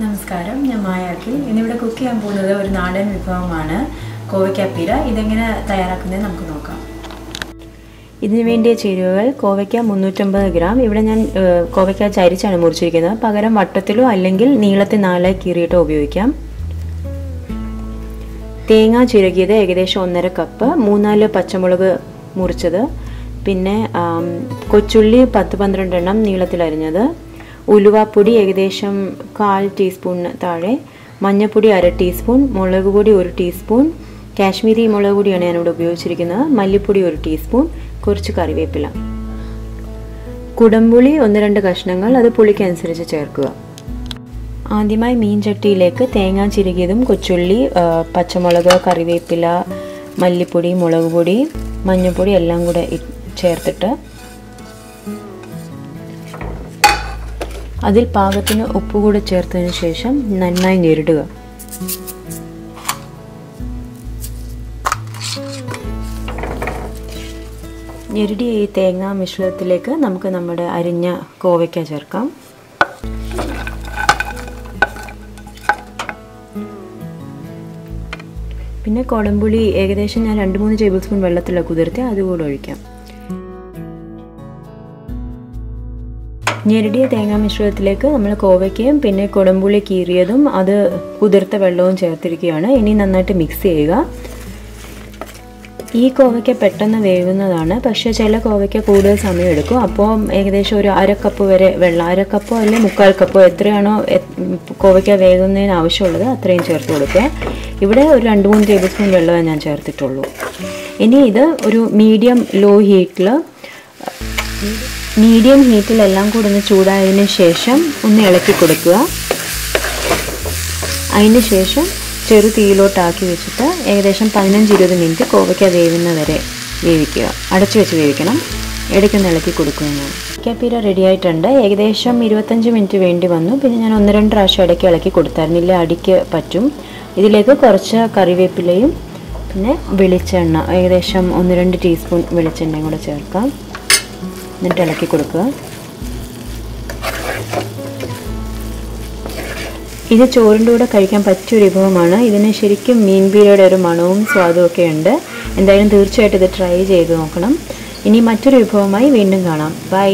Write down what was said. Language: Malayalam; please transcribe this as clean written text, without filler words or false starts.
നമസ്കാരം, ഞാൻ മായാക്കിൽ. ഇന്നിവിടെ കുക്ക് ചെയ്യാൻ പോകുന്നത് ഒരു നാടൻ വിഭവമാണ് കോവയ്ക്കാപ്പീര. ഇതെങ്ങനെ തയ്യാറാക്കുന്നത് നമുക്ക് നോക്കാം. ഇതിന് വേണ്ടിയ ചേരുവകൾ: കോവയ്ക്ക 350 ഗ്രാം. ഇവിടെ ഞാൻ കോവയ്ക്ക ചരിച്ചാണ് മുറിച്ചിരിക്കുന്നത്. പകരം വട്ടത്തിലോ അല്ലെങ്കിൽ നീളത്തിൽ 4 കീറിയിട്ടോ ഉപയോഗിക്കാം. തേങ്ങ ചിരകിയത് ഏകദേശം 1.5 കപ്പ്. 3-4 പച്ചമുളക് മുറിച്ചത്. പിന്നെ കൊച്ചുള്ളി 10-12 എണ്ണം നീളത്തിലരിഞ്ഞത്. ഉലുവാപ്പൊടി ഏകദേശം 1/4 ടീസ്പൂണിന് താഴെ. മഞ്ഞൾപ്പൊടി 1/2 ടീസ്പൂൺ. മുളക് പൊടി 1 ടീസ്പൂൺ. കാശ്മീരി മുളക് പൊടിയാണ് ഞാനിവിടെ ഉപയോഗിച്ചിരിക്കുന്നത്. മല്ലിപ്പൊടി 1 ടീസ്പൂൺ. കുറച്ച് കറിവേപ്പില. കുടംപുളി 1-2 കഷ്ണങ്ങൾ, അത് പുളിക്കനുസരിച്ച് ചേർക്കുക. ആദ്യമായി മീൻ ചട്ടിയിലേക്ക് തേങ്ങ ചിരകിയതും കൊച്ചുള്ളി, പച്ചമുളക്, കറിവേപ്പില, മല്ലിപ്പൊടി, മുളക് പൊടി, മഞ്ഞൾപ്പൊടി എല്ലാം കൂടെ ചേർത്തിട്ട് അതിൽ പാകത്തിന് ഉപ്പ് കൂടെ ചേർത്തതിന് ശേഷം നന്നായി ഞെരിടുക. ഞെരിടിയ ഈ തേങ്ങ മിശ്രിതത്തിലേക്ക് നമുക്ക് നമ്മുടെ അരിഞ്ഞ കോവയ്ക്ക ചേർക്കാം. പിന്നെ കുടംപുളി ഏകദേശം ഞാൻ 2-3 ടേബിൾ സ്പൂൺ വെള്ളത്തിലാണ് കുതിർത്തി, അതുകൂടെ ഒഴിക്കാം. ഞെരടിയ തേങ്ങാ മിശ്രിതത്തിലേക്ക് നമ്മൾ കോവയ്ക്കയും പിന്നെ കുടംപുളി കീറിയതും അത് കുതിർത്ത വെള്ളവും ചേർത്തിരിക്കുകയാണ്. ഇനി നന്നായിട്ട് മിക്സ് ചെയ്യുക. ഈ കോവയ്ക്ക പെട്ടെന്ന് വേവുന്നതാണ്, പക്ഷേ ചില കോവയ്ക്ക കൂടുതൽ സമയം എടുക്കും. അപ്പോൾ ഏകദേശം ഒരു 1/2 കപ്പ് വരെ വെള്ളം, 1/2 കപ്പോ അല്ലെങ്കിൽ 3/4 കപ്പോ എത്രയാണോ കോവയ്ക്ക വേകുന്നതിന് ആവശ്യമുള്ളത് അത്രയും ചേർത്ത് കൊടുക്കുക. ഇവിടെ ഒരു 2-3 ടേബിൾ സ്പൂൺ വെള്ളമേ ഞാൻ ചേർത്തിട്ടുള്ളൂ. ഇനി ഇത് ഒരു മീഡിയം ഹീറ്റിലെല്ലാം കൂടെ ഒന്ന് ചൂടായതിന് ശേഷം ഒന്ന് ഇളക്കി കൊടുക്കുക. അതിന് ശേഷം ചെറു തീയിലോട്ടാക്കി വെച്ചിട്ട് ഏകദേശം 15-20 മിനിറ്റ് കോവയ്ക്ക വേവുന്നവരെ വേവിക്കുക. അടച്ചു വെച്ച് വേവിക്കണം. ഇടയ്ക്കൊന്ന് ഇളക്കി കൊടുക്കുകയാണ്. കോവയ്ക്കാപ്പീര റെഡി ആയിട്ടുണ്ട്. ഏകദേശം 25 മിനിറ്റ് വേണ്ടി വന്നു. പിന്നെ ഞാൻ 1-2 പ്രാവശ്യം ഇടയ്ക്ക് ഇളക്കി കൊടുത്തായിരുന്നില്ല, അടിക്ക് പറ്റും. ഇതിലേക്ക് കുറച്ച് കറിവേപ്പിലയും പിന്നെ വെളിച്ചെണ്ണ ഏകദേശം 1-2 ടീസ്പൂൺ വെളിച്ചെണ്ണയും കൂടെ ചേർക്കാം. എന്നിട്ട് ഇളക്കി കൊടുക്കുക. ഇത് ചോറിൻ്റെ കൂടെ കഴിക്കാൻ പറ്റിയൊരു വിഭവമാണ്. ഇതിന് ശരിക്കും മീൻ പീരയുടെ ഒരു മണവും സ്വാദും ഒക്കെ ഉണ്ട്. എന്തായാലും തീർച്ചയായിട്ടും ഇത് ട്രൈ ചെയ്ത് നോക്കണം. ഇനി മറ്റൊരു വിഭവമായി വീണ്ടും കാണാം. ബൈ.